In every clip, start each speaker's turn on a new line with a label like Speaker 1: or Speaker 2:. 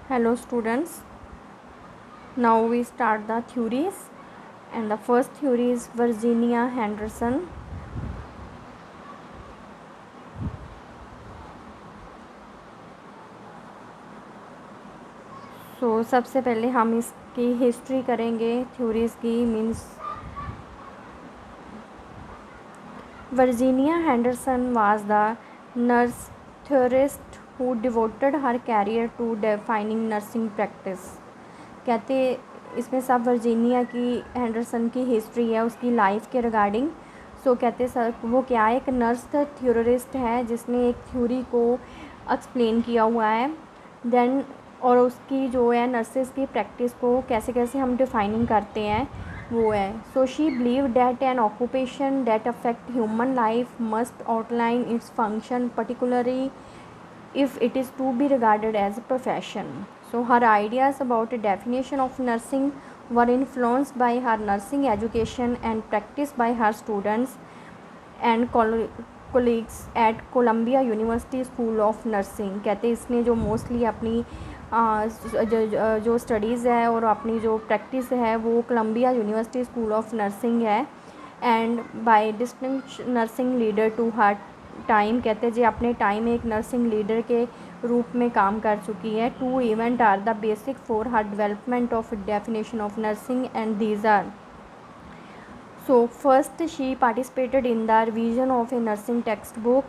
Speaker 1: Hello students, now we start the theories and the first theory is Virginia Henderson. सबसे पहले हम इसकी history करेंगे थ्योरीज़ की means Virginia Henderson was the nurse theorist who devoted her career to defining nursing practice. कहते इसमें सब Virginia की हेंडरसन की हिस्ट्री है उसकी लाइफ के रिगार्डिंग. कहते सर वो क्या है, एक नर्स थ्योरिस्ट है जिसने एक थ्योरी को एक्सप्लेन किया हुआ है. देन और उसकी जो है नर्सेस की प्रैक्टिस को कैसे कैसे हम डिफाइनिंग करते हैं वो है. She believe that N occupation that affect human life must outline its function particularly if it is to be regarded as a profession. So her ideas about a definition of nursing were influenced by her nursing education and practice by her students and colleagues at Columbia University School of Nursing. कहते इसने जो mostly अपनी जो studies है और अपनी जो practice है वो Columbia University School of Nursing है. And by distinct nursing leader to her time. कहते हैं जी अपने टाइम एक नर्सिंग लीडर के रूप में काम कर चुकी है. Two event are the basic for her development of definition of nursing and these are. First she participated in the revision of a nursing text book.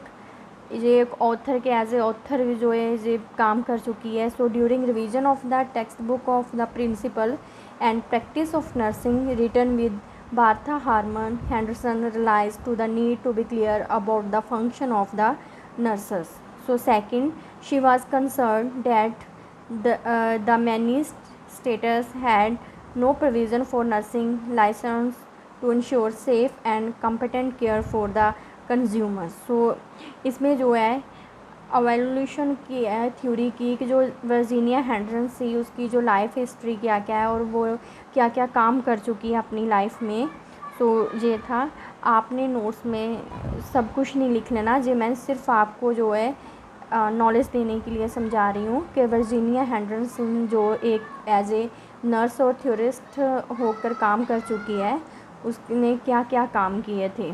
Speaker 1: ये एक ऑथर के एज ए ऑथर जो है ये काम कर चुकी है. During revision of the text book of the principle and practice of nursing written with Bartha Harman, Henderson realized to the need to be clear about the function of the nurses. Second, she was concerned that the many states had no provision for nursing license to ensure safe and competent care for the consumers. इसमें जो है evolution की है theory की कि जो Virginia Henderson थी उसकी जो लाइफ हिस्ट्री क्या क्या है और वो क्या क्या काम कर चुकी है अपनी लाइफ में. ये था. आपने नोट्स में सब कुछ नहीं लिख लेना, जो मैं सिर्फ आपको जो है नॉलेज देने के लिए समझा रही हूँ कि वर्जीनिया हेंडरसन जो एक एज ए नर्स और थ्योरिस्ट होकर काम कर चुकी है उसने क्या क्या काम किए थे.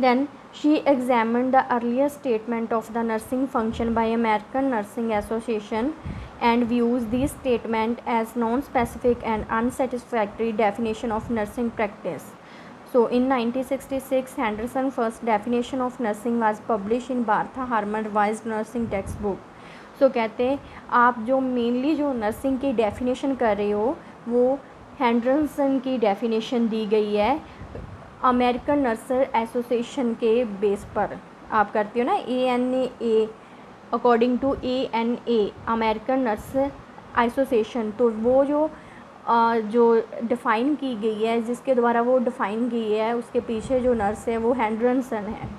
Speaker 1: Then she examined the earlier statement of the nursing function by American Nursing Association and views these statement as non-specific and unsatisfactory definition of nursing practice. In 1966, Henderson's first definition of nursing was published in Bartha Harman Revised Nursing Textbook. कहते हैं आप जो mainly जो nursing की definition कर रहे हो वो हेंडरसन की डेफिनेशन दी गई है अमेरिकन नर्सर एसोसिएशन के बेस पर. आप करते हो ना ANA according to ANA American nurse association. वो जो डिफ़ाइन की गई है जिसके द्वारा वो डिफ़ाइन की है उसके पीछे जो नर्स है वो हेंडरसन है.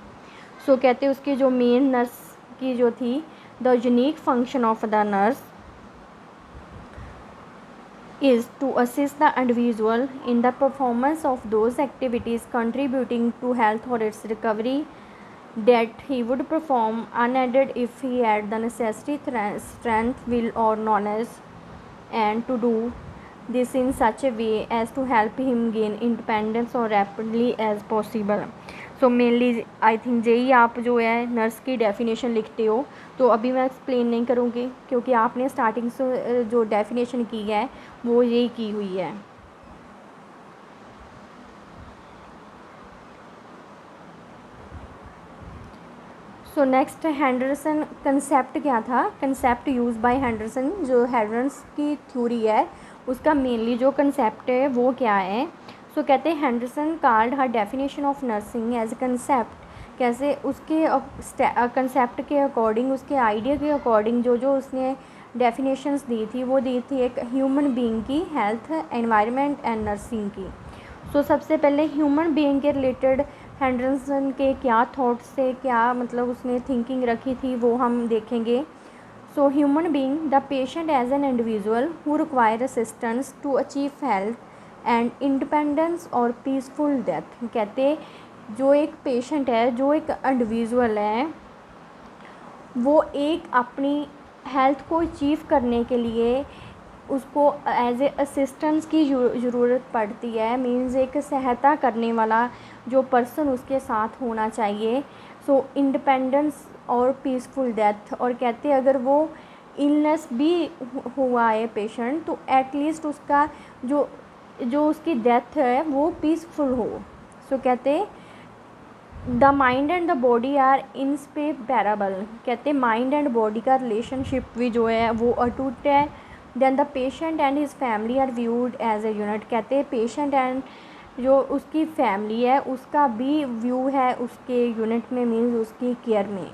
Speaker 1: कहते हैं उसकी जो मेन नर्स की जो थी the unique function of the nurse is to assist the individual in the performance of those activities contributing to health or its recovery that he would perform unaided if he had the necessary strength, will or knowledge, and to do this in such a way as to help him gain independence or rapidly as possible. Mainly I think यही आप जो है nurse की definition लिखते हो. अभी मैं explain नहीं करूँगी क्योंकि आपने स्टार्टिंग से जो डेफिनेशन की है वो यही की हुई है. नेक्स्ट हेंडरसन कंसेप्ट क्या था. कंसेप्ट यूज बाय हेंडरसन जो हेंडरसन की थ्योरी है उसका मेनली जो कंसेप्ट है वो क्या है. कहते हैं Henderson card her definition of nursing as a concept. कैसे उसके कंसेप्ट के अकॉर्डिंग उसके आइडिया के अकॉर्डिंग जो उसने डेफिनेशंस दी थी वो दी थी एक ह्यूमन बीइंग की हेल्थ एनवायरनमेंट एंड नर्सिंग की. सबसे पहले ह्यूमन बीइंग के रिलेटेड हेंडरसन के क्या थॉट्स से क्या मतलब उसने थिंकिंग रखी थी वो हम देखेंगे. Human being the patient as an individual who require assistance to achieve health and independence or peaceful death. कहते जो एक पेशेंट है जो एक इंडिविजुअल है वो एक अपनी हेल्थ को अचीव करने के लिए उसको एज ए असिस्टेंस की ज़रूरत पड़ती है, मीन्स एक सहायता करने वाला जो पर्सन उसके साथ होना चाहिए। सो इंडिपेंडेंस और पीसफुल डेथ। और कहते हैं अगर वो इलनेस भी हुआ है पेशेंट, तो एटलीस्ट उसका जो जो उसकी डेथ है वो पीसफुल हो। सो कहते the mind and the body are inseparable. कहते माइंड एंड बॉडी का रिलेशनशिप भी जो है वो अटूट है। Then the patient and his family are viewed as a unit. कहते हैं पेशेंट एंड जो उसकी फैमिली है उसका भी व्यू है उसके यूनिट में, मीन्स उसकी केयर में।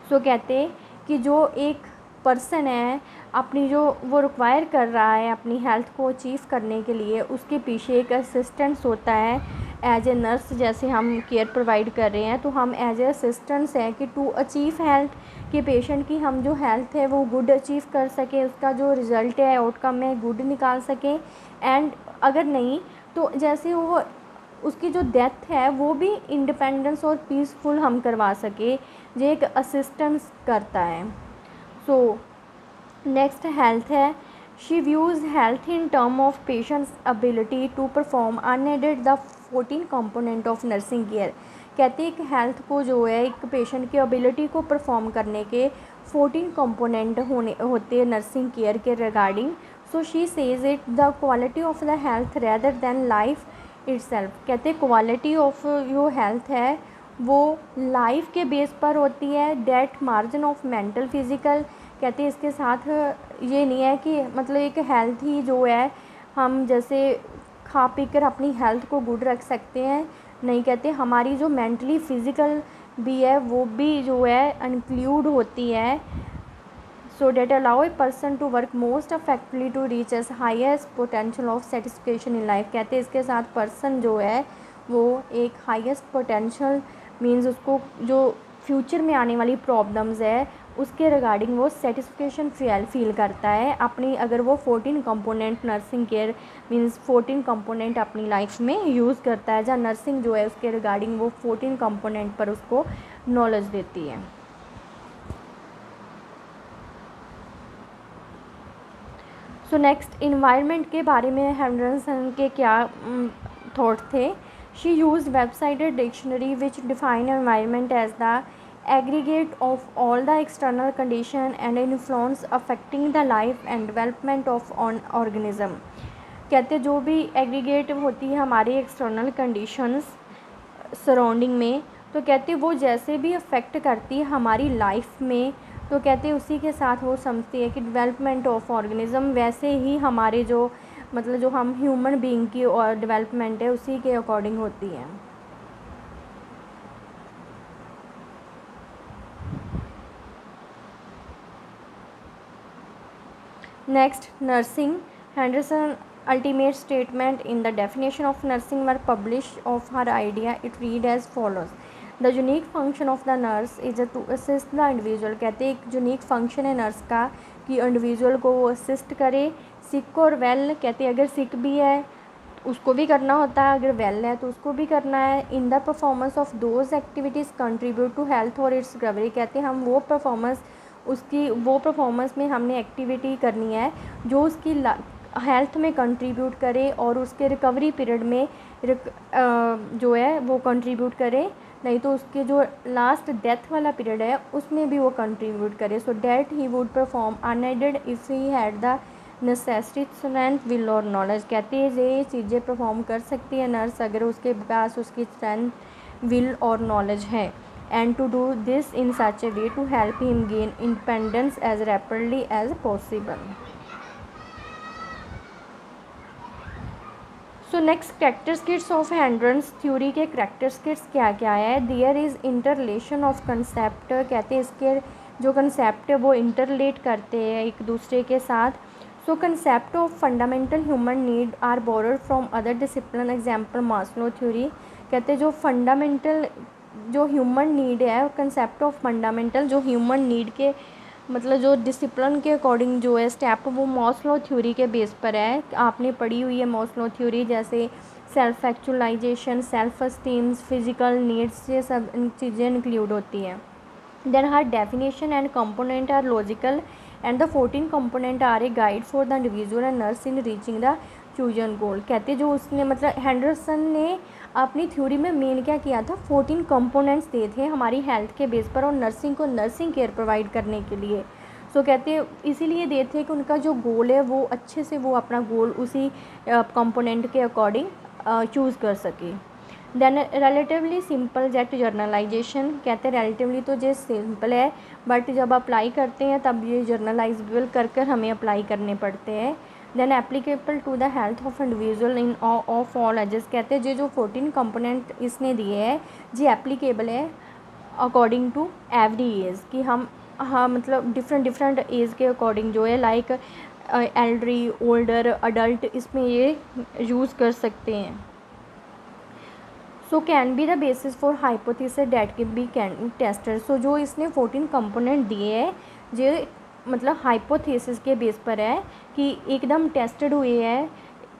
Speaker 1: सो कहते कि जो एक पर्सन है अपनी जो वो रिक्वायर कर रहा है अपनी हेल्थ को अचीव करने के लिए, उसके पीछे एक असिस्टेंट्स होता है एज ए नर्स। जैसे हम केयर प्रोवाइड कर रहे हैं तो हम एज ए असिस्टेंट्स हैं कि टू अचीव हेल्थ, कि पेशेंट की हम जो हेल्थ है वो गुड अचीव कर सकें, उसका जो रिज़ल्ट है आउटकम है गुड निकाल सकें। एंड अगर नहीं तो जैसे वो उसकी जो डेथ है वो भी इंडिपेंडेंस और पीसफुल हम करवा सके, जो एक असिस्टेंस करता है। सो नेक्स्ट हेल्थ है। She views health in term of patients ability to perform unaided the 14 component of nursing care. कहते हैं कि हेल्थ को जो है एक पेशेंट की एबिलिटी को परफॉर्म करने के 14 कंपोनेंट होते हैं नर्सिंग केयर के regarding. So she says it the quality of the health rather than life itself. कहते हैं क्वालिटी ऑफ जो हेल्थ है वो लाइफ के बेस पर होती है, that margin of mental physical. कहते हैं इसके साथ ये नहीं है कि मतलब एक हेल्थ ही जो है हम जैसे खा पी कर अपनी हेल्थ को गुड रख सकते हैं, नहीं। कहते हमारी जो मेंटली फ़िज़िकल भी है वो भी जो है इंक्लूड होती है। So that allow a person to work most effectively to reach as highest potential of satisfaction in life. कहते हैं इसके साथ पर्सन जो है वो एक हाईएस्ट पोटेंशियल, मीन्स उसको जो फ्यूचर में आने वाली प्रॉब्लम्स है उसके रिगार्डिंग वो सेटिस्फेक्शन फील करता है अपनी, अगर वो 14 component nursing care means 14 component अपनी लाइफ में यूज़ करता है, जहाँ नर्सिंग जो है उसके रिगार्डिंग वो 14 कंपोनेंट पर उसको नॉलेज देती है। सो नेक्स्ट इन्वायरमेंट के बारे में हेंडरसन के क्या थॉट थे। She use Webster's dictionary which define environment as the aggregate of all the external condition and influence affecting the life and development of an organism. कहते जो भी एग्रीगेट होती है हमारी एक्सटर्नल कंडीशंस सराउंडिंग में, तो कहते वो जैसे भी अफेक्ट करती है हमारी लाइफ में, तो कहते उसी के साथ वो समझती है कि डेवलपमेंट ऑफ ऑर्गेनिज्म वैसे ही हमारे जो मतलब जो हम ह्यूमन बीइंग की और डेवलपमेंट है उसी के अकॉर्डिंग होती है। Next nursing. Henderson ultimate statement in the definition of nursing were published of her idea. It read as follows: the unique function of the nurse is to assist the individual। कहते एक unique function है nurse का कि individual को वो assist करे, सिक or well. कहते अगर सिक भी है उसको भी करना होता है, अगर वेल है तो उसको भी करना है। In the performance of those activities contribute to health or its recovery. कहते हम वो परफॉर्मेंस उसकी वो परफॉर्मेंस में हमने एक्टिविटी करनी है जो उसकी हेल्थ में कंट्रीब्यूट करे और उसके रिकवरी पीरियड में जो है वो कंट्रीब्यूट करे, नहीं तो उसके जो लास्ट डेथ वाला पीरियड है उसमें भी वो कंट्रीब्यूट करे। So that he would perform unaided if he had the necessity strength will और नॉलेज। कहते हैं ये चीज़ें परफॉर्म कर सकती है नर्स अगर उसके पास उसकी स्ट्रेंथ विल और नॉलेज है। And to do this in such a way to help him gain independence as rapidly as possible. So next characteristics of Henderson's theory के कैरेक्टरिस्टिक्स क्या क्या है। There is inter relation of concept. कहते हैं इसके जो concept है वो इंटर रिलेट करते हैं एक दूसरे के साथ। So concept of fundamental human need are borrowed from other discipline, example Maslow theory. कहते हैं जो फंडामेंटल जो ह्यूमन नीड है, कंसेप्ट ऑफ फंडामेंटल जो ह्यूमन नीड के मतलब जो डिसिप्लिन के अकॉर्डिंग जो है स्टेप वो मास्लो थ्योरी के बेस पर है। आपने पढ़ी हुई है मास्लो थ्योरी, जैसे self actualisation, self esteems, physical needs, ये सब चीज़ें इंक्लूड होती हैं। then her definition and component are logical and the 14 component are a guide for the individual and nurse in reaching the chosen goal। कहते जो उसने मतलब हेंडरसन ने अपनी थ्योरी में मेन क्या किया था, 14 कंपोनेंट्स दिए थे हमारी हेल्थ के बेस पर और नर्सिंग को नर्सिंग केयर प्रोवाइड करने के लिए। सो कहते इसीलिए दिए थे कि उनका जो गोल है वो अच्छे से वो अपना गोल उसी कंपोनेंट के अकॉर्डिंग चूज़ कर सके। Then relatively simple yet generalization, कहते हैं रिलेटिवली तो जो सिंपल है बट जब अप्लाई करते हैं तब ये जर्नलाइजेबल कर कर हमें अप्लाई करने पड़ते हैं। Then applicable to the health of individual in of all ages, कहते हैं जो 14 कंपोनेंट इसने दिए हैं जी एप्लीकेबल है अकॉर्डिंग टू एवरी एज, कि हम हाँ मतलब डिफरेंट एज के अकॉर्डिंग जो है लाइक एल्डरी ओल्डर अडल्ट इसमें ये यूज़ कर सकते हैं। So can be the basis for hypothesis that can be can tested. So जो इसने 14 कंपोनेंट दिए हैं ये मतलब हाइपोथेसिस के बेस पर है कि एकदम टेस्टेड हुए हैं,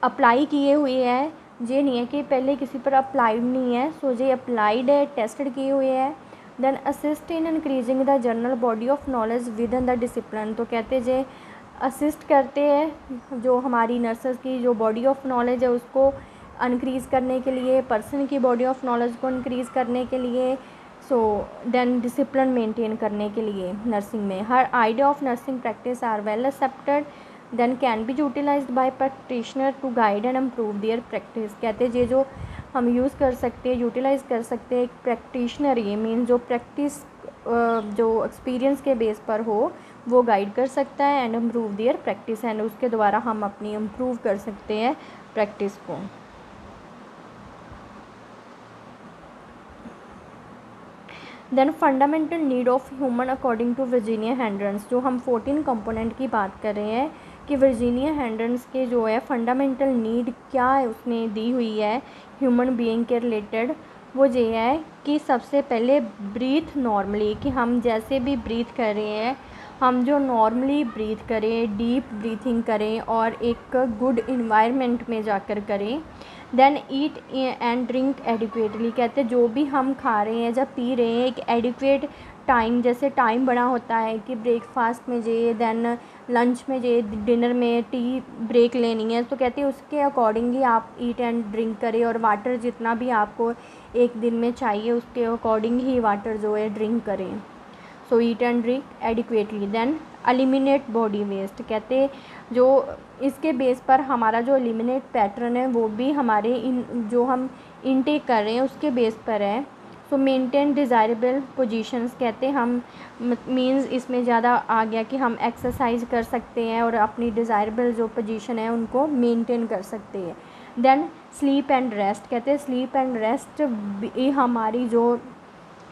Speaker 1: अप्लाई किए हुए हैं, ये नहीं है कि पहले किसी पर अप्लाइड नहीं है। सो ये अप्लाइड है, टेस्टेड किए हुए हैं। Then assist in increasing the general body of knowledge within the discipline, तो कहते हैं जे असिस्ट करते हैं जो हमारी नर्सेस की जो बॉडी ऑफ नॉलेज है उसको इंक्रीज़ करने के लिए, पर्सन की बॉडी ऑफ नॉलेज को इंक्रीज़ करने के लिए। सो देन डिसिप्लिन मेंटेन करने के लिए नर्सिंग में her idea of nursing practice are well accepted then can be utilised by practitioner to guide and improve their practice. कहते हैं ये जो हम यूज़ कर सकते हैं यूटिलाइज़ कर सकते हैं एक प्रैक्टिशनर, ये मीन जो प्रैक्टिस जो एक्सपीरियंस के बेस पर हो वो गाइड कर सकता है and improve their practice, and उसके द्वारा हम अपनी इम्प्रूव कर सकते हैं प्रैक्टिस को। Then fundamental need of human according to Virginia Henderson's, जो हम 14 कंपोनेंट की बात कर रहे हैं कि वर्जीनिया हेंड्रेंस के जो है फंडामेंटल नीड क्या है उसने दी हुई है ह्यूमन बीइंग के रिलेटेड, वो ये है कि सबसे पहले ब्रीथ नॉर्मली, कि हम जैसे भी ब्रीथ कर रहे हैं हम जो नॉर्मली ब्रीथ करें, डीप ब्रीथिंग करें और एक गुड इन्वायरमेंट में जाकर करें। Then eat and drink adequately, कहते हैं जो भी हम खा रहे हैं जब पी रहे हैं एक एडिक्वेट टाइम, जैसे टाइम बना होता है कि ब्रेकफास्ट में जे देन लंच में जे डिनर में टी ब्रेक लेनी है, तो कहते हैं उसके अकॉर्डिंग ही आप ईट एंड ड्रिंक करें और वाटर जितना भी आपको एक दिन में चाहिए उसके अकॉर्डिंग ही वाटर जो है ड्रिंक करें। So eat and drink adequately. Then eliminate body waste, कहते जो इसके बेस पर हमारा जो एलिमिनेट पैटर्न है वो भी हमारे जो हम इनटेक कर रहे हैं उसके बेस पर है। सो मेंटेन डिज़ायरेबल पोजीशंस, कहते हम मींस इसमें ज़्यादा आ गया कि हम एक्सरसाइज कर सकते हैं और अपनी डिज़ायरेबल जो पोजीशन है उनको मेंटेन कर सकते हैं। देन स्लीप एंड रेस्ट, कहते हैं स्लीप एंड रेस्ट भी हमारी जो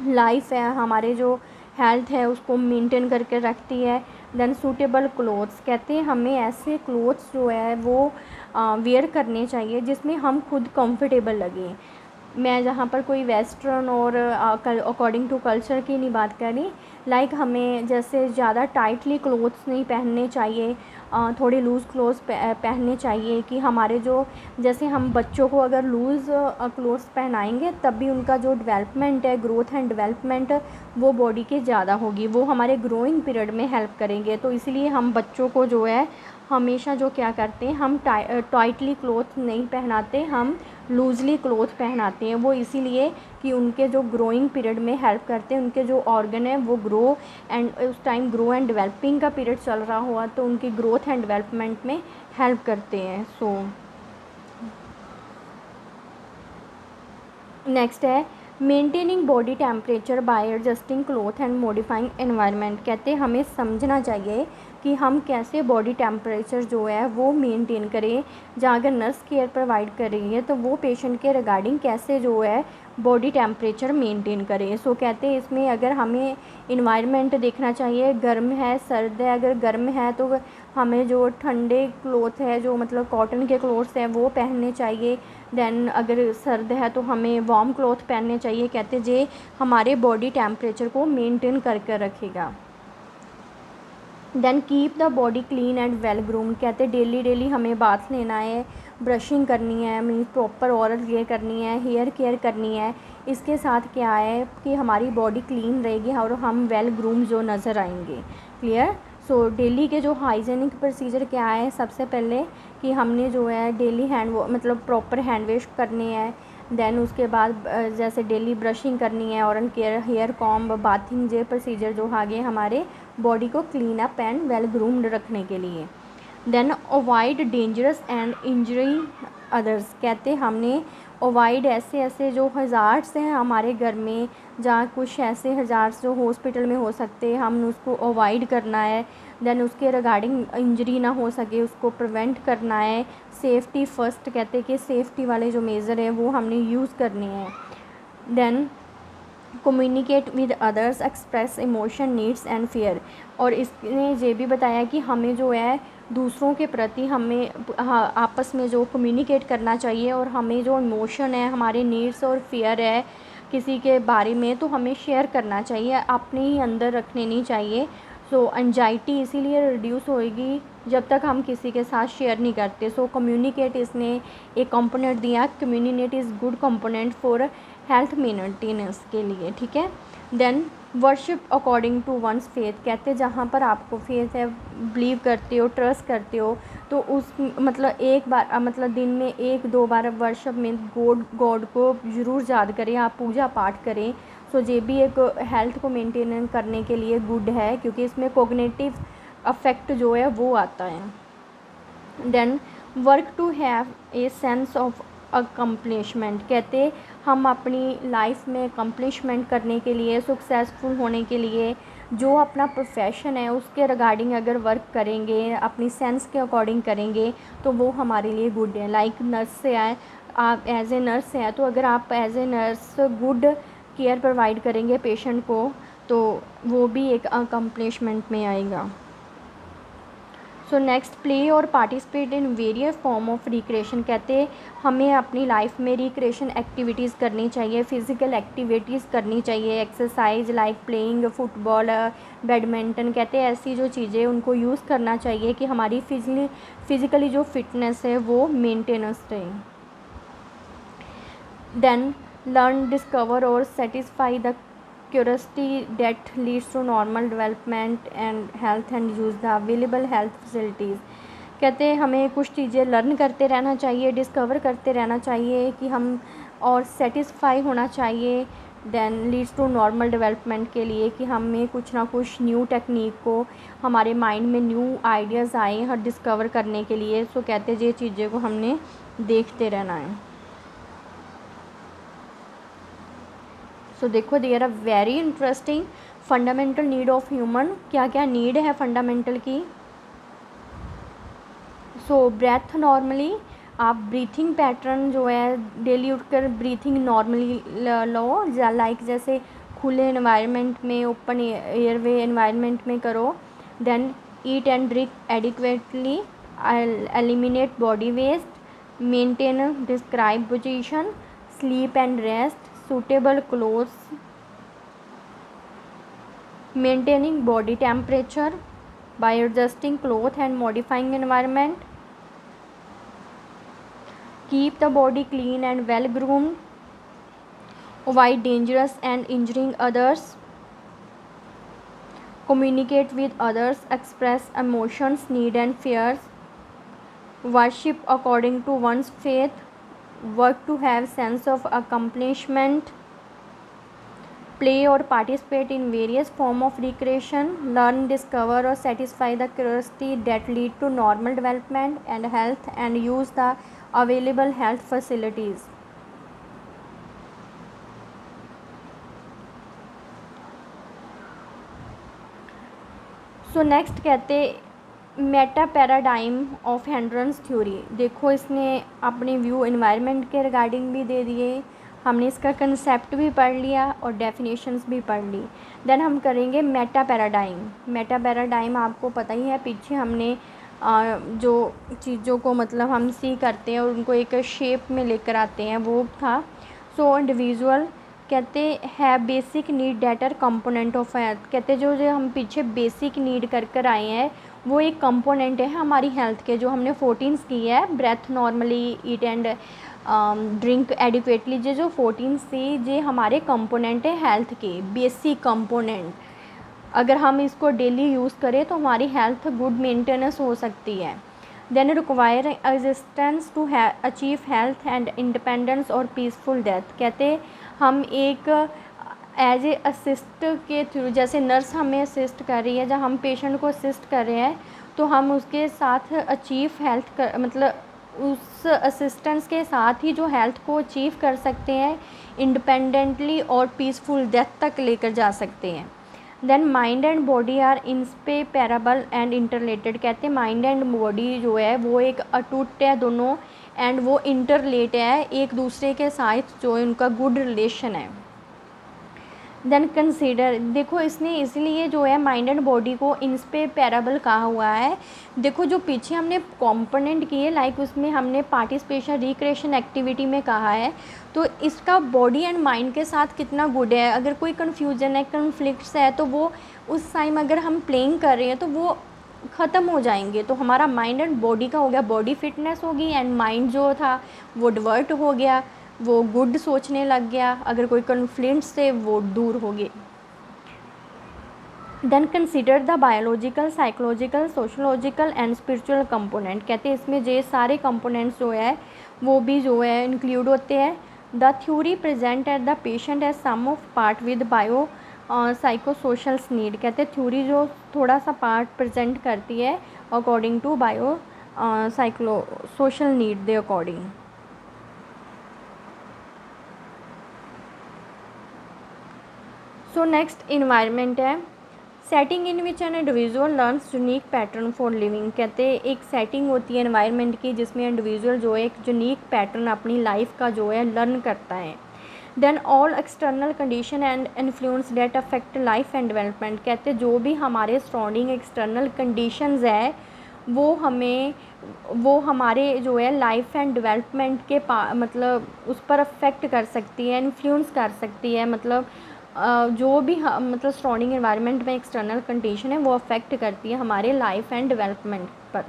Speaker 1: लाइफ है हमारे जो हेल्थ है उसको मेंटेन करके रखती है। देन सूटेबल क्लोथ्स, कहते हैं हमें ऐसे क्लोथ्स जो है वो वेयर करने चाहिए जिसमें हम खुद कंफर्टेबल लगें। मैं जहाँ पर कोई वेस्टर्न और अकॉर्डिंग टू कल्चर की नहीं बात करी, लाइक हमें जैसे ज़्यादा टाइटली क्लोथ्स नहीं पहनने चाहिए, थोड़े लूज़ क्लोथ्स पहनने चाहिए कि हमारे जो जैसे हम बच्चों को अगर लूज़ क्लोथ्स पहनाएंगे तब भी उनका जो डेवलपमेंट है ग्रोथ एंड डेवलपमेंट वो बॉडी के ज़्यादा होगी, वो हमारे ग्रोइंग पीरियड में हेल्प करेंगे। तो इसलिए हम बच्चों को जो है हमेशा जो क्या करते हैं हम टाइटली क्लोथ नहीं पहनाते, हम लूज़ली क्लोथ पहनाते हैं। वो इसीलिए कि उनके जो ग्रोइंग पीरियड में हेल्प करते हैं, उनके जो ऑर्गन है वो ग्रो एंड उस टाइम ग्रो एंड डेवलपिंग का पीरियड चल रहा हुआ तो उनकी ग्रोथ एंड डेवलपमेंट में हेल्प करते हैं। सो नेक्स्ट है maintaining body temperature by adjusting cloth and modifying environment, कहते हैं हमें समझना चाहिए कि हम कैसे बॉडी टेम्परेचर जो है वो मेंटेन करें। जहाँ अगर नर्स केयर प्रोवाइड कर रही है तो वो पेशेंट के रिगार्डिंग कैसे जो है बॉडी टेम्परेचर मेंटेन करें। सो कहते हैं इसमें अगर हमें इन्वायरमेंट देखना चाहिए, गर्म है सर्द है, अगर गर्म है तो हमें जो ठंडे क्लोथ है जो मतलब कॉटन के क्लोथ्स हैं वो पहनने चाहिए। देन अगर सर्द है तो हमें वार्म क्लोथ पहनने चाहिए। कहते जे हमारे बॉडी टेम्परेचर को मेंटेन करके रखेगा। Then keep the body clean and well groomed, कहते डेली हमें बाथ लेना है, ब्रशिंग करनी है, मीन्स प्रॉपर ओरल केयर करनी है, हेयर केयर करनी है। इसके साथ क्या है कि हमारी बॉडी क्लीन रहेगी और हम वेल ग्रूम जो नज़र आएंगे। क्लियर। सो डेली के जो हाइजीनिक प्रोसीजर क्या है, सबसे पहले कि हमने जो है डेली मतलब प्रॉपर हैंड वॉश करने हैं। देन उसके बाद जैसे डेली ब्रशिंग करनी है, oral care, hair comb, bathing, ये प्रोसीजर जो आगे हमारे बॉडी को clean up and well groomed रखने के लिए। Then avoid dangerous and injury others, कहते हमने अवॉइड ऐसे जो हज़ार्ड्स हैं हमारे घर में, जहाँ कुछ ऐसे हज़ार्ड्स जो हॉस्पिटल में हो सकते हैं, हम उसको अवॉइड करना है। देन उसके रिगार्डिंग इंजरी ना हो सके उसको प्रिवेंट करना है। सेफ्टी फर्स्ट, कहते हैं कि सेफ्टी वाले जो मेज़र हैं वो हमने यूज़ करने हैं। Then communicate with others, express emotion, needs and fear, और इसने ये भी बताया कि हमें जो है दूसरों के प्रति हमें आपस में जो कम्युनिकेट करना चाहिए, और हमें जो इमोशन है, हमारे नीड्स और फियर है किसी के बारे में, तो हमें शेयर करना चाहिए, अपने ही अंदर रखने नहीं चाहिए। सो एंजाइटी इसीलिए रिड्यूस होएगी जब तक हम किसी के साथ शेयर नहीं करते। सो कम्युनिकेट इसने एक कंपोनेंट दिया, communicate is good component for health maintenance के लिए। ठीक है। Then worship according to one's faith, कहते जहाँ पर आपको फेथ है, बिलीव करते हो, ट्रस्ट करते हो, तो उस मतलब एक बार मतलब दिन में 1-2 बार वर्शिप में गॉड को ज़रूर याद करें, आप पूजा पाठ करें। सो ये भी एक हेल्थ को मेंटेन करने के लिए गुड है, क्योंकि इसमें कोग्निटिव अफेक्ट जो है वो आता है। Then work to have a sense of accomplishment, कहते हम अपनी लाइफ में अकम्पलिशमेंट करने के लिए, सक्सेसफुल होने के लिए जो अपना प्रोफेशन है उसके रिगार्डिंग अगर वर्क करेंगे, अपनी सेंस के अकॉर्डिंग करेंगे, तो वो हमारे लिए गुड है। लाइक नर्स से आए, आप एज ए नर्स हैं, तो अगर आप as a nurse good care provide करेंगे पेशेंट को, तो वो भी एक अकम्पलिशमेंट में आएगा। So next, play or participate in various form of recreation, कहते हमें अपनी लाइफ में रिक्रिएशन एक्टिविटीज़ करनी चाहिए, फ़िज़िकल एक्टिविटीज़ करनी चाहिए, exercise like playing football, badminton, कहते हैं ऐसी जो चीज़ें उनको यूज़ करना चाहिए कि हमारी फिज़िकली जो फिटनेस है वो मेंटेनेंस रहे। देन लर्न, डिस्कवर और satisfy the curiosity that leads to normal development and health and use the available health facilities, कहते हैं हमें कुछ चीज़ें लर्न करते रहना चाहिए, डिस्कवर करते रहना चाहिए कि हम, और सेटिस्फाई होना चाहिए। Then leads to normal development के लिए कि हमें कुछ ना कुछ न्यू टेक्निक को हमारे माइंड में न्यू आइडियाज़ आए हर डिस्कवर करने के लिए। सो कहते हैं ये चीज़ें को हमने देखते रहना है। सो देखो, there are very interesting fundamental need of human, क्या क्या नीड है फंडामेंटल की। सो ब्रेथ नॉर्मली, आप ब्रीथिंग पैटर्न जो है डेली उठकर ब्रीथिंग नॉर्मली लो, लाइक जैसे खुले एनवायरनमेंट में, ओपन एयरवे एनवायरनमेंट में करो। Then eat and drink adequately, eliminate body waste, maintain describe position, sleep and rest, suitable clothes, maintaining body temperature by adjusting clothes and modifying environment, keep the body clean and well groomed, avoid dangerous and injuring others, communicate with others, express emotions, need and fears, worship according to one's faith, work to have sense of accomplishment, play or participate in various form of recreation, learn, discover or satisfy the curiosity that lead to normal development and health, and use the available health facilities. So next कहते Meta paradigm of हेंड्रेंस theory, देखो इसने अपने view environment के regarding भी दे दिए, हमने इसका concept भी पढ़ लिया और डेफिनेशंस भी पढ़ ली। देन हम करेंगे मेटा पैराडाइम। मेटा पैराडाइम आपको पता ही है, पीछे हमने जो चीज़ों को मतलब हम सी करते हैं और उनको एक शेप में लेकर आते हैं वो था। सो इंडिविजुअल कहते हैं basic need that are component of health. कहते जो जो हम पीछे बेसिक नीड कर कर आए हैं वो एक कंपोनेंट है हमारी हेल्थ के, जो हमने 14 की है, breathe normally, eat and drink adequately, जो 14 सी ये हमारे कंपोनेंट है हेल्थ के, बेसिक कंपोनेंट। अगर हम इसको डेली यूज़ करें तो हमारी हेल्थ गुड मेंटेनेंस हो सकती है। Then require assistance to achieve health and independence or peaceful death. कहते हम एक एज ए असिस्ट के थ्रू, जैसे नर्स हमें असिस्ट कर रही है, जब हम पेशेंट को असिस्ट कर रहे हैं तो हम उसके साथ अचीव हेल्थ कर, मतलब उस असिस्टेंस के साथ ही जो हेल्थ को अचीव कर सकते हैं, इंडिपेंडेंटली और पीसफुल डेथ तक लेकर जा सकते हैं। Then mind and body are inseparable and interrelated. कहते हैं माइंड एंड बॉडी जो है वो एक अटूट है दोनों, एंड वो इंटरलेट है एक दूसरे के साथ, जो उनका गुड रिलेशन है। देन कंसीडर, देखो इसने इसलिए जो है माइंड एंड बॉडी को इंसेपरेबल कहा हुआ है। देखो जो पीछे हमने कंपोनेंट किए, लाइक उसमें हमने पार्टिसिपेशन रिक्रिएशन एक्टिविटी में कहा है, तो इसका बॉडी एंड माइंड के साथ कितना गुड है। अगर कोई कन्फ्यूजन है, कन्फ्लिक्ट्स है, तो वो उस टाइम अगर हम प्लेइंग कर रहे हैं तो वो ख़त्म हो जाएंगे। तो हमारा माइंड एंड बॉडी का हो गया, बॉडी फिटनेस होगी, एंड माइंड जो था वो डिवर्ट हो गया, वो गुड सोचने लग गया, अगर कोई कॉन्फ्लिक्ट्स से वो दूर हो गए। Then consider the biological, psychological, sociological and spiritual component. कहते हैं इसमें ये सारे कंपोनेंट्स जो है वो भी जो है इंक्लूड होते हैं। The theory present at the patient as sum of part with bio psycho social need. कहते हैं थ्योरी जो थोड़ा सा पार्ट प्रेजेंट करती है according to bio psycho social need the according. So next environment है, setting in which an individual learns unique pattern for living. कहते हैं एक सेटिंग होती है एनवायरनमेंट की जिसमें इंडिविजुअल जो है एक यूनिक पैटर्न अपनी लाइफ का जो है लर्न करता है। Then all external condition and influence that affect life and development. कहते हैं जो भी हमारे सराउंडिंग एक्सटर्नल कंडीशंस है वो हमारे जो है लाइफ एंड डेवलपमेंट के मतलब उस पर अफेक्ट कर सकती है, इन्फ्लुएंस कर सकती है। मतलब जो भी मतलब सराउंडिंग एनवायरनमेंट में एक्सटर्नल कंडीशन है वो अफेक्ट करती है हमारे लाइफ एंड डेवलपमेंट पर।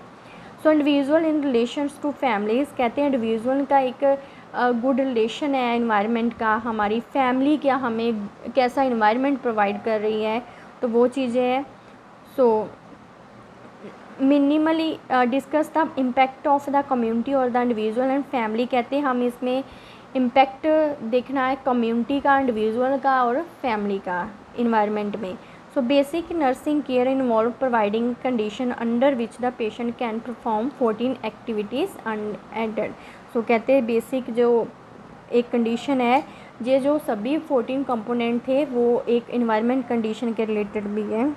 Speaker 1: So individual in relations to families. कहते हैं इंडिविजुअल का एक गुड रिलेशन है एनवायरनमेंट का, हमारी फैमिली क्या हमें कैसा एनवायरनमेंट प्रोवाइड कर रही है, तो वो चीज़ें हैं। So minimally discuss the impact of the community और द इंडिविजुअल एंड फैमिली। कहते हैं हम इसमें इम्पैक्ट देखना है कम्युनिटी का, इंडिविजुअल का और फैमिली का इन्वायरमेंट में। So basic nursing care involve providing condition under which the patient can perform 14 activities unaided. So कहते हैं बेसिक जो एक कंडीशन है, ये जो सभी 14 कंपोनेंट थे वो एक इन्वायरमेंट कंडीशन के रिलेटेड भी है।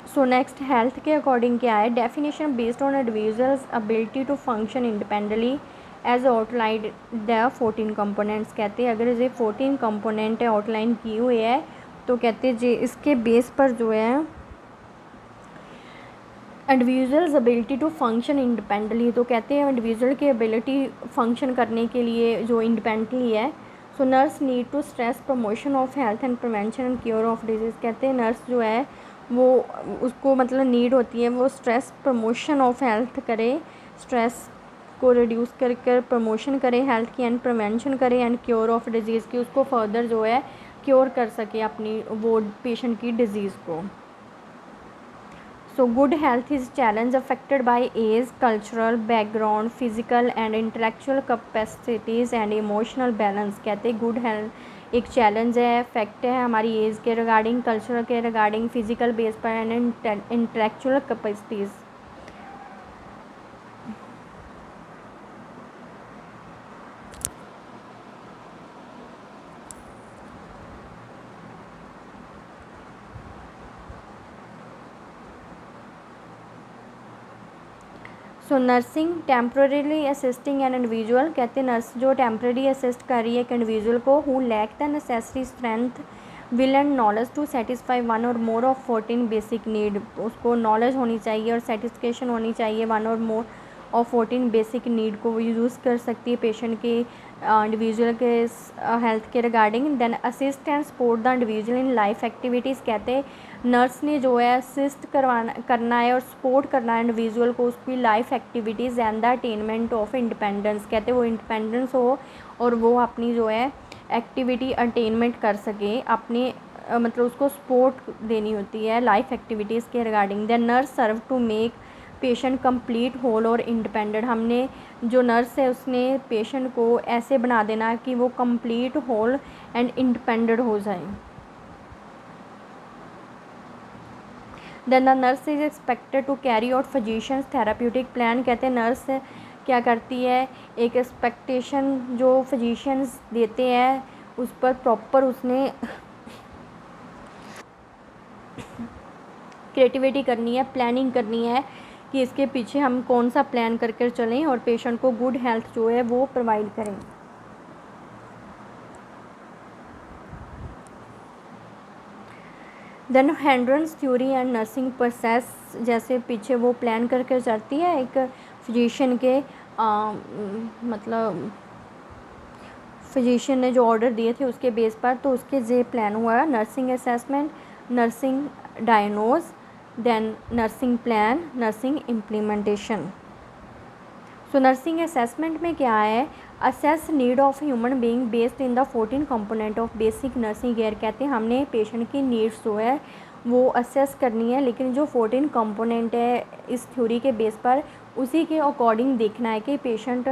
Speaker 1: सो नेक्स्ट हेल्थ के अकॉर्डिंग क्या है, definition based on individuals ability to function independently as outline the 14 components. कहते हैं अगर ये 14 कंपोनेंट आउटलाइन किए हुए है तो कहते हैं इसके बेस पर जो है individuals ability to function independently. तो कहते हैं इंडिविजुअल की एबिलिटी फंक्शन करने के लिए जो इंडिपेंडेंटली है। So nurse need to stress promotion of health and prevention and cure of disease. कहते हैं नर्स जो है वो उसको मतलब नीड होती है वो स्ट्रेस प्रमोशन ऑफ हेल्थ करे, स्ट्रेस को रिड्यूस कर कर प्रमोशन करे हेल्थ की, एंड प्रिवेंशन करे एंड क्योर ऑफ डिजीज़ की, उसको फर्दर जो है क्योर कर सके अपनी वो पेशेंट की डिजीज़ को। So good health is challenge affected by age, cultural background, physical and intellectual capacities and emotional balance. कहते हैं गुड हेल्थ एक चैलेंज है, फैक्ट है हमारी एज के रिगार्डिंग, कल्चर के रिगार्डिंग, फिजिकल बेस पर and intellectual capacities. So nursing temporarily assisting an individual. कहते हैं नर्स जो टेम्प्रेरी असिस्ट कर रही है एक इंडिविजुअल को who lack the necessary strength will and knowledge to satisfy one or more of 14 basic need. उसको नॉलेज होनी चाहिए और सेटिस्फेक्शन होनी चाहिए वन और मोर और 14 बेसिक नीड को वो यूज़ कर सकती है पेशेंट के इंडिविजुअल के हेल्थ के regarding. Then assist and support the individual in life activities, कहते हैं नर्स ने जो है असिस्ट करना है और सपोर्ट करना है इंडिविजुअल को उसकी life activities and the attainment of independence, कहते हैं वो इंडिपेंडेंस हो और वो अपनी जो है एक्टिविटी अटेनमेंट कर सके, अपने मतलब उसको सपोर्ट देनी होती है लाइफ एक्टिविटीज़ के regarding. Then nurse serve to make patient complete whole और इंडिपेंडेंट, हमने जो नर्स है उसने पेशेंट को ऐसे बना देना कि वो कंप्लीट होल एंड इंडिपेंडेंट हो जाए। Then the nurse is expected to carry out physicians therapeutic plan, कहते हैं नर्स क्या करती है, एक एक्सपेक्टेशन जो फिजिशियंस देते हैं उस पर प्रॉपर उसने क्रिएटिविटी करनी है, प्लानिंग करनी है कि इसके पीछे हम कौन सा प्लान करके चलें और पेशेंट को गुड हेल्थ जो है वो प्रोवाइड करें। Then Henderson's theory and nursing process, जैसे पीछे वो प्लान करके चलती है एक फिजिशियन के मतलब फिजिशियन ने जो ऑर्डर दिए थे उसके बेस पर, तो उसके जे प्लान हुआ nursing assessment, nursing diagnose, then nursing plan, nursing implementation. So nursing assessment में क्या है, assess need of human being based in the 14 component of basic nursing care, कहते हैं हमने पेशेंट की नीड्स जो है वो असेस करनी है, लेकिन जो 14 कंपोनेंट है इस थ्योरी के बेस पर उसी के अकॉर्डिंग देखना है कि पेशेंट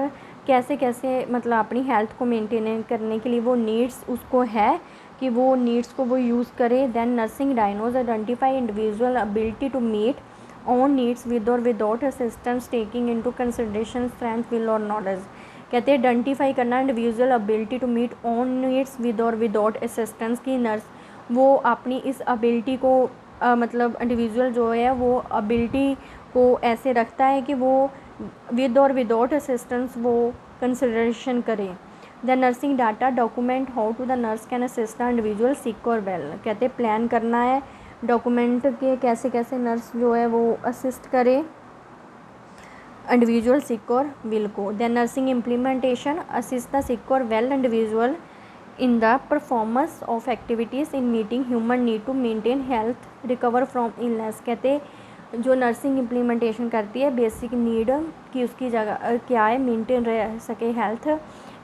Speaker 1: कैसे कैसे मतलब अपनी हेल्थ को मेंटेन करने के लिए वो नीड्स उसको है कि वो नीड्स को वो यूज़ करे। Then nursing diagnose identify individual ability to meet on needs with or without assistance taking into consideration strength will और नॉलेज, कहते हैं आइडेंटिफाई करना individual ability to meet on needs with or without assistance की nurse वो अपनी इस ability को मतलब इंडिविजुअल जो है वो एबिलिटी को ऐसे रखता है कि वो विद और विदाउट असिस्टेंस वो कंसिडरेशन करे। The nursing data document how to the nurse can assist the individual sick or well, कहते हैं प्लान करना है डॉक्यूमेंट के कैसे कैसे नर्स जो है वो असिस्ट करे इंडिविजुअल सिक और विल को। Then nursing implementation assist the sick or well individual in the performance of activities in meeting human need to maintain health recover from illness, कहते जो नर्सिंग इम्प्लीमेंटेशन करती है basic need कि उसकी जगह क्या है मेंटेन रह सके हेल्थ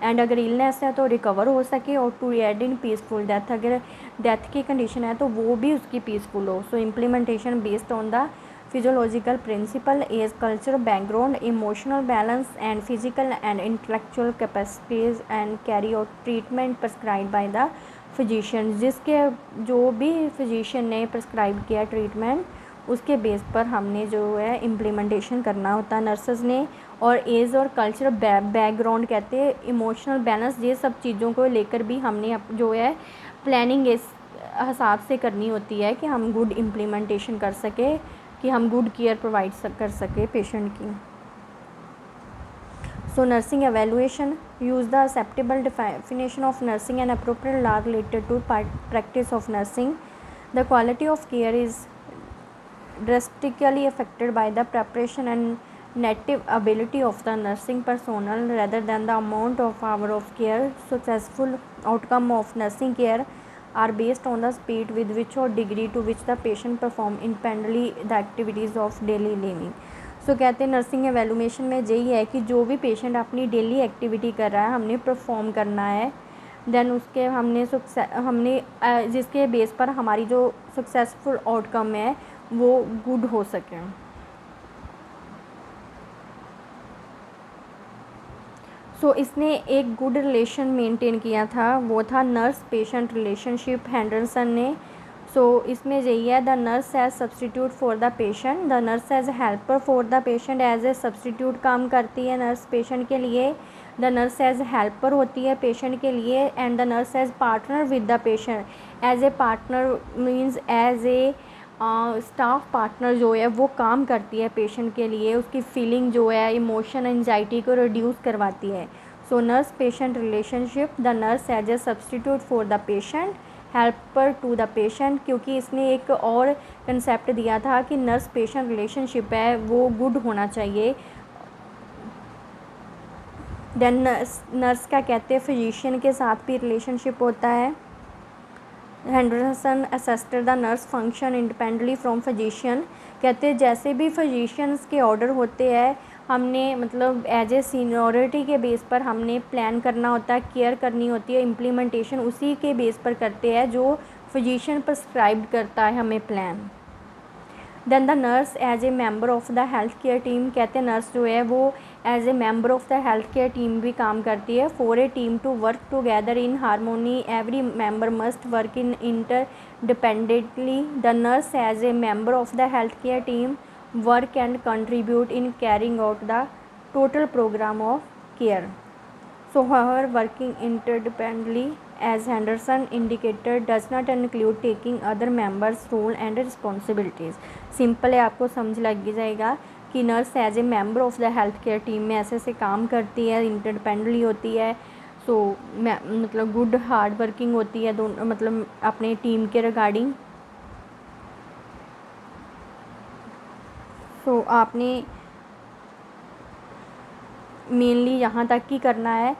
Speaker 1: एंड अगर इलनेस है तो रिकवर हो सके और to aid in peaceful death, अगर डेथ की कंडीशन है तो वो भी उसकी पीसफुल हो। So implementation based on the physiological principle age culture background emotional balance and physical and intellectual capacities and carry out treatment prescribe by the physician, जिसके जो भी फिजिशियन ने प्रिस्क्राइब किया ट्रीटमेंट उसके बेस पर हमने जो है इम्प्लीमेंटेशन करना होता है नर्सेज ने। और एज और कल्चर बैकग्राउंड कहते हैं इमोशनल बैलेंस, ये सब चीज़ों को लेकर भी हमने जो है प्लानिंग इस हिसाब से करनी होती है कि हम गुड इम्प्लीमेंटेशन कर सके, कि हम गुड केयर प्रोवाइड कर सके पेशेंट की। So nursing evaluation use the acceptable definition of nursing and appropriate law related to practice of nursing. The quality of care is drastically affected by the preparation and native ability of the nursing personnel rather than the amount of hour of care. Successful outcome of nursing care are based on the speed with which or degree to which the patient perform independently the activities of daily living. सो कहते हैं nursing evaluation में यही है कि जो भी patient अपनी daily activity कर रहा है हमने परफॉर्म करना है, देन उसके हमने जिसके बेस पर हमारी जो सक्सेसफुल आउटकम है वो गुड हो सके। सो इसने एक गुड रिलेशन मेंटेन किया था, वो था नर्स पेशेंट रिलेशनशिप हेंडरसन ने। सो इसमें यही है the nurse as substitute for the patient, the nurse as helper for the patient, as a substitute काम करती है नर्स पेशेंट के लिए, द नर्स एज हेल्पर होती है पेशेंट के लिए, and the nurse as partner with the patient. As a partner means as a staff partner जो है वो काम करती है पेशेंट के लिए, उसकी फीलिंग जो है इमोशन एंजाइटी को रिड्यूस करवाती है। So nurse patient relationship, the nurse as a substitute for the patient, helper to the patient, क्योंकि इसने एक और कंसेप्ट दिया था कि नर्स पेशेंट रिलेशनशिप है वो गुड होना चाहिए देन नर्स का कहते हैं फिजिशियन के साथ भी रिलेशनशिप होता है। Henderson assisted the nurse function independently from physician, कहते हैं जैसे भी फिजिशियंस के ऑर्डर होते हैं हमने मतलब एज ए सीनियरिटी के बेस पर हमने प्लान करना होता है, केयर करनी होती है, इम्प्लीमेंटेशन उसी के बेस पर करते हैं जो फिजिशियन प्रिस्क्राइब करता है हमें plan. Then the nurse as a member of the health care team, कहते हैं नर्स जो है वो as a member of the health care team भी काम करती है। For a team to work together in harmony every member must work in interdependently. The nurse as a member of the health care team work and contribute in carrying out the total program of care. So, however, working interdependently, as Henderson indicated, does not include taking other members' role and responsibilities. Simple है, आपको समझ लग जाएगा कि nurse as a member of the health care team में ऐसे ऐसे काम करती है, इंटरडिपेंडेंटली होती है। सो मतलब गुड हार्ड वर्किंग होती है दोनों, मतलब अपने टीम के रिगार्डिंग। सो आपने मेनली यहाँ तक ही करना है।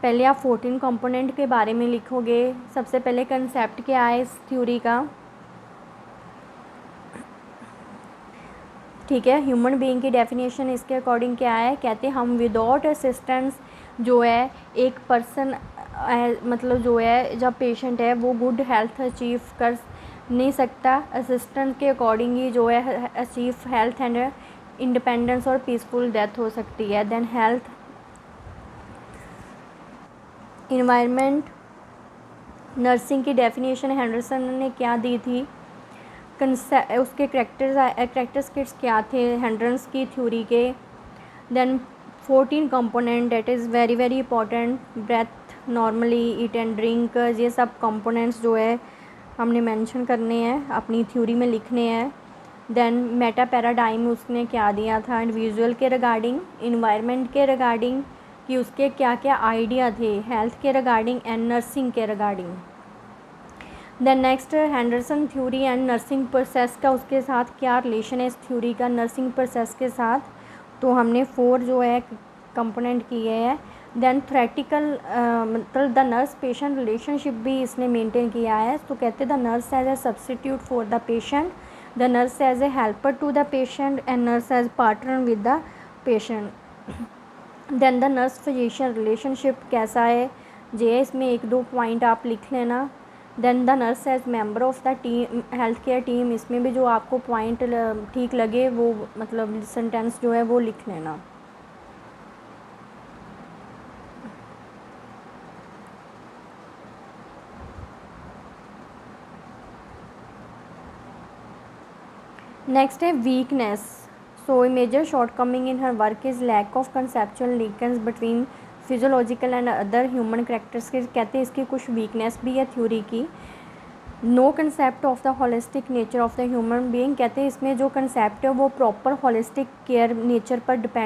Speaker 1: पहले आप 14 कंपोनेंट के बारे में लिखोगे। सबसे पहले कंसेप्ट क्या है इस थ्योरी का, ठीक है। ह्यूमन बीइंग की डेफिनेशन इसके अकॉर्डिंग क्या है, कहते हैं हम विदाउट असिस्टेंस जो है एक पर्सन मतलब जो है जब पेशेंट है वो गुड हेल्थ अचीव कर नहीं सकता। असिस्टेंट के अकॉर्डिंग ही जो है achieve health and independence or peaceful death हो सकती है। देन हेल्थ इन्वायरमेंट, नर्सिंग की डेफिनेशन हेंडरसन ने क्या दी थी, उसके करैक्टरिस्टिक्स क्या थे हेंडरसन की थ्योरी के। Then 14 component that is very very important, breathe, normally, eat and drink, ये सब कंपोनेंट्स जो है हमने मेंशन करने हैं, अपनी थ्योरी में लिखने हैं। देन मेटा पैराडाइम उसने क्या दिया था इंडिविजुअल के रिगार्डिंग, इन्वायरमेंट के रिगार्डिंग कि उसके क्या क्या आइडिया थे, हेल्थ के रिगार्डिंग एंड नर्सिंग के regarding. Then next Henderson theory and nursing process का उसके साथ क्या रिलेशन है इस थ्योरी का नर्सिंग प्रोसेस के साथ, तो हमने 4 जो है कंपोनेंट किए हैं। देन थ्रेटिकल मतलब द नर्स पेशेंट रिलेशनशिप भी इसने मेंटेन किया है। तो कहते हैं the nurse as a substitute for the patient, the nurse as a helper to the patient and nurse as partner with the patient. Then the nurse physician relationship कैसा है, जे इसमें 1-2 पॉइंट आप लिख लेना। Then the nurse as member of the team health care team, इसमें भी जो आपको पॉइंट ठीक लगे वो मतलब सेंटेंस जो है वो लिख लेना। नेक्स्ट है weakness. So a major shortcoming in her work is lack of conceptual linkage between physiological and other human characteristics, कहते हैं इसकी कुछ वीकनेस भी है थ्योरी की। No concept of the holistic nature of the human being, कहते हैं इसमें जो कंसेप्ट है वो प्रॉपर होलिस्टिक केयर नेचर पर डिपेंड